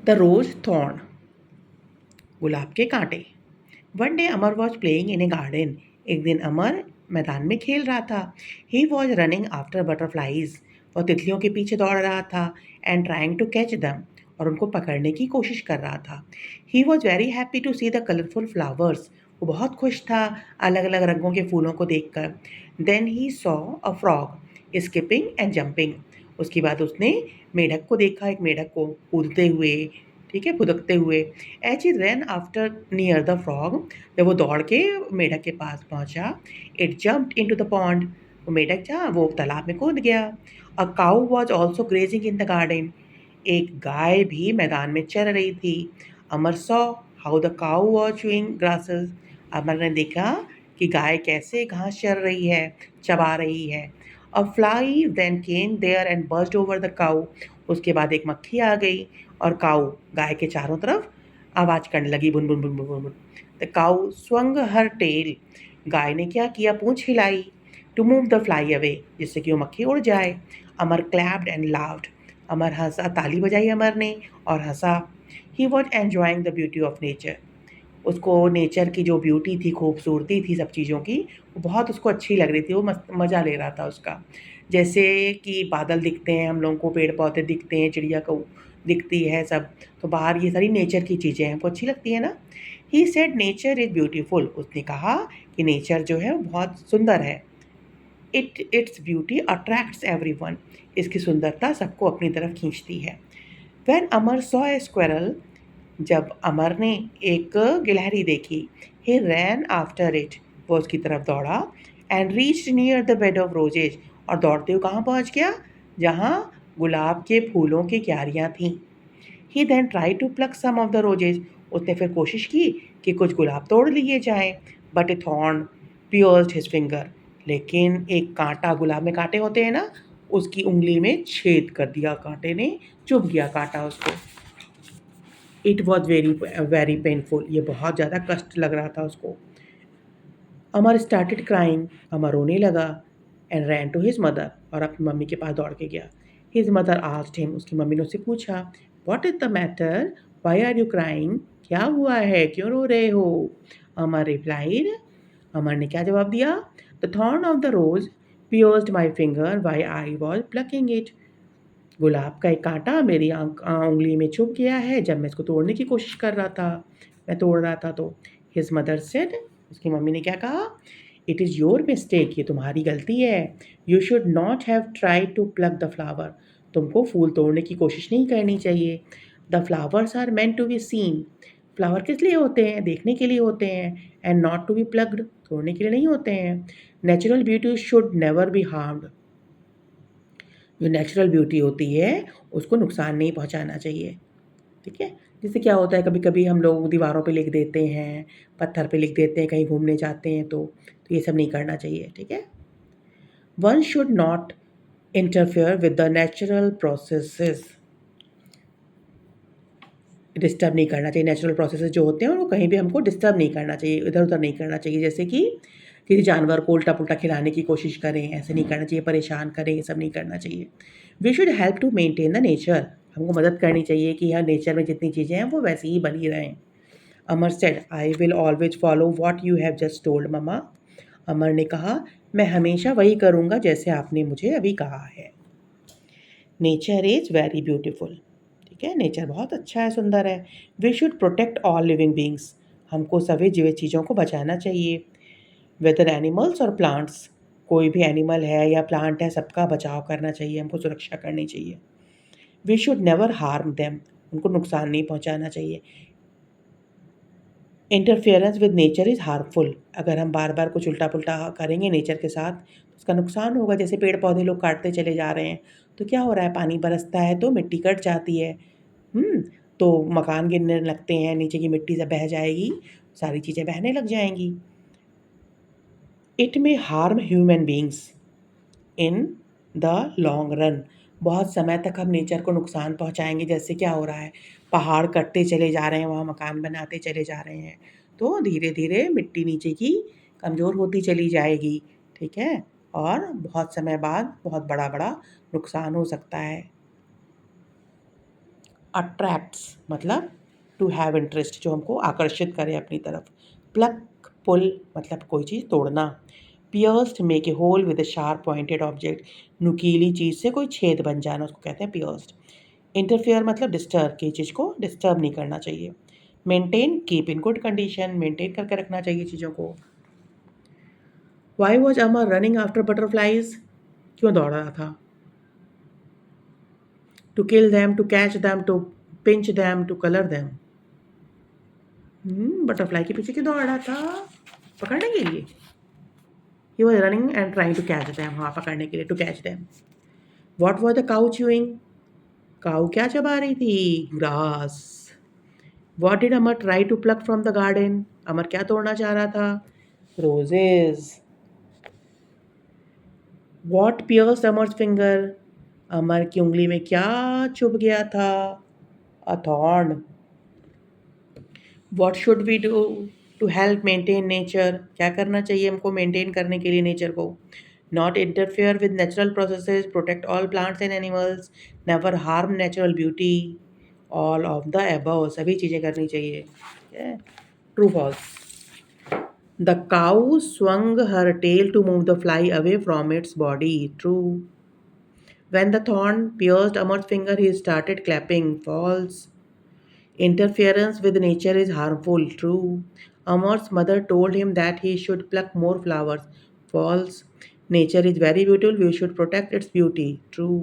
The rose thorn, गुलाब के कांटे। One day Amar was playing in A garden, एक दिन अमर मैदान में खेल रहा था। He was running after butterflies, वह तितलियों के पीछे दौड़ रहा था। एंड ट्राइंग टू कैच दम, और उनको पकड़ने की कोशिश कर रहा था। He was very happy to see the colourful flowers, वो बहुत खुश था अलग अलग रंगों के फूलों को देखकर। Then he saw a frog skipping and jumping, उसके बाद उसने मेढक को देखा, एक मेढक को कूदते हुए, ठीक है, फुदकते हुए। As he ran after near the frog, जब वो दौड़ के मेढक के पास पहुंचा, it jumped into the pond, वो मेढक था वो तालाब में कूद गया। A cow was also grazing in the garden, एक गाय भी मैदान में चर रही थी। Amar saw how the cow was chewing grasses, Amar ने देखा कि गाय कैसे घास चर रही है, चबा रही है। A fly then came there and burst over the cow, उसके बाद एक मक्खी आ गई और काऊ गाय के चारों तरफ आवाज़ करने लगी, बुन बुन बुन बुन बुन बुन। The cow swung her tail, गाय ने क्या किया, पूंछ हिलाई, to move the fly away, जिससे कि वो मक्खी उड़ जाए। Amar clapped and loud, Amar हंसा, ताली बजाई अमर ने और हंसा। He was enjoying the beauty of nature, उसको नेचर की जो ब्यूटी थी, खूबसूरती थी सब चीज़ों की, वो बहुत उसको अच्छी लग रही थी, वो मस्त मज़ा ले रहा था उसका। जैसे कि बादल दिखते हैं हम लोगों को, पेड़ पौधे दिखते हैं, चिड़िया को दिखती है सब, तो बाहर ये सारी नेचर की चीज़ें हैं, हमको अच्छी लगती है ना। He said nature is beautiful, उसने कहा कि नेचर जो है वो बहुत सुंदर है। इट्स ब्यूटी अट्रैक्ट्स एवरीवन, इसकी सुंदरता सबको अपनी तरफ खींचती है। When Amar saw a squirrel, जब अमर ने एक गिलहरी देखी, ही रैन आफ्टर इट, वो उसकी तरफ दौड़ा। And reached near the bed of roses, और दौड़ते हुए कहाँ पहुँच गया, जहाँ गुलाब के फूलों की क्यारियाँ थीं। He then try to pluck some of the roses, उसने फिर कोशिश की कि कुछ गुलाब तोड़ लिए जाएं। But A thorn pierced his finger, लेकिन एक कांटा, गुलाब में कांटे होते हैं ना, उसकी उंगली में छेद कर दिया, कांटे ने चुभ गया कांटा उसको। It was very very painful, ये बहुत ज़्यादा कष्ट लग रहा था उसको। अमर स्टार्टेड क्राइंग, अमर रोने लगा। And ran to his mother, और अपनी मम्मी के पास दौड़ के गया। हिज मदर आस्क्ड हिम, उसकी मम्मी ने उससे पूछा, what is the matter, why are you crying, क्या हुआ है, क्यों रो रहे हो। अमर रिप्लाइड, अमर ने क्या जवाब दिया, the thorn of the rose pierced my finger why I was plucking it, गुलाब का एक कांटा मेरी उंगली में चुभ गया है जब मैं इसको तोड़ने की कोशिश कर रहा था, मैं तोड़ रहा था तो। हिज मदर सेड, उसकी मम्मी ने क्या कहा, इट इज़ योर मिस्टेक, ये तुम्हारी गलती है। You should not have try to pluck the flower, तुमको फूल तोड़ने की कोशिश नहीं करनी चाहिए। The flowers are meant to be seen, flower किस लिए होते हैं, देखने के लिए होते हैं। And not to be plucked, तोड़ने के लिए नहीं होते हैं। Natural beauty should never be harmed, जो नेचुरल ब्यूटी होती है उसको नुकसान नहीं पहुंचाना चाहिए, ठीक है। जैसे क्या होता है, कभी कभी हम लोग दीवारों पे लिख देते हैं, पत्थर पे लिख देते हैं, कहीं घूमने जाते हैं तो ये सब नहीं करना चाहिए, ठीक है। One should not interfere with the natural processes, disturb नहीं करना चाहिए, नेचुरल प्रोसेसेस जो होते हैं उनको कहीं भी हमको डिस्टर्ब नहीं करना चाहिए, इधर उधर नहीं करना चाहिए। जैसे कि किसी जानवर को उल्टा पुल्टा खिलाने की कोशिश करें, ऐसे नहीं करना चाहिए, परेशान करें, ये सब नहीं करना चाहिए। We should help to maintain the nature, हमको मदद करनी चाहिए कि यहाँ नेचर में जितनी चीज़ें हैं वो वैसी ही बनी रहें। Amar said, I will always follow what you have just told mama, Amar ने कहा, मैं हमेशा वही करूँगा जैसे आपने मुझे अभी कहा है। नेचर इज़ वेरी ब्यूटीफुल, ठीक है, नेचर बहुत अच्छा है, सुंदर है। We should protect all living beings, हमको सभी जीवित चीज़ों को बचाना चाहिए। वेदर एनिमल्स और प्लांट्स, कोई भी एनिमल है या प्लांट है, सबका बचाव करना चाहिए, हमको सुरक्षा करनी चाहिए। We should never harm them, उनको नुकसान नहीं पहुंचाना चाहिए। Interference with nature is harmful, अगर हम बार बार कुछ उल्टा पुल्टा करेंगे नेचर के साथ तो उसका नुकसान होगा। जैसे पेड़ पौधे लोग काटते चले जा रहे हैं तो क्या हो रहा है, पानी बरसता है तो मिट्टी कट जाती है, हुँ, तो मकान गिरने लगते हैं, नीचे की मिट्टी सब बह जाएगी, सारी चीज़ें बहने लग जाएँगी। It may harm human beings in the long run, बहुत समय तक हम नेचर को नुकसान पहुँचाएँगे। जैसे क्या हो रहा है, पहाड़ कटते चले जा रहे हैं, वहाँ मकान बनाते चले जा रहे हैं, तो धीरे-धीरे मिट्टी नीचे की कमज़ोर होती चली जाएगी, ठीक है? और बहुत समय बाद बहुत बड़ा-बड़ा नुकसान हो सकता है। अट्रैक्ट्स मतलब टू हैव इंटरेस्ट, जो हमको आकर्षित करे अपनी तरफ। प्लक पुल मतलब कोई चीज़ तोड़ना। Pierced make a hole with a sharp pointed object, नुकीली चीज़ से कोई छेद बन जाना उसको कहते हैं पियर्स्ड। इंटरफेयर मतलब डिस्टर्ब, की चीज़ को डिस्टर्ब नहीं करना चाहिए। Maintain keep in good condition, maintain करके रखना चाहिए चीज़ों को। Why was Amar running after butterflies, क्यों दौड़ रहा था? To kill them, to catch them, to pinch them, to colour them. Butterfly के पीछे क्यों दौड़ रहा था? पकड़ने के लिए। He was running and trying to catch them, हाँ पकड़ने के लिए, to catch them. What was the cow chewing, cow क्या चबा रही थी? Grass. What did Amar try to pluck from the garden, Amar क्या तोड़ना चाह रहा था? Roses. What pierce Amar's finger, Amar की उंगली में क्या चुभ गया था? A thorn. What should we do to help maintain nature, क्या करना चाहिए हमको मेंटेन करने के लिए नेचर को? Not interfere with natural processes, protect all plants and animals, never harm natural beauty. All of the above, सभी चीज़ें करनी चाहिए। True false. The cow swung her tail to move the fly away from its body. True. When the thorn pierced Amar's finger, he started clapping. False. Interference with nature is harmful. True. Amar's mother told him that he should pluck more flowers. False. Nature is very beautiful. We should protect its beauty. True.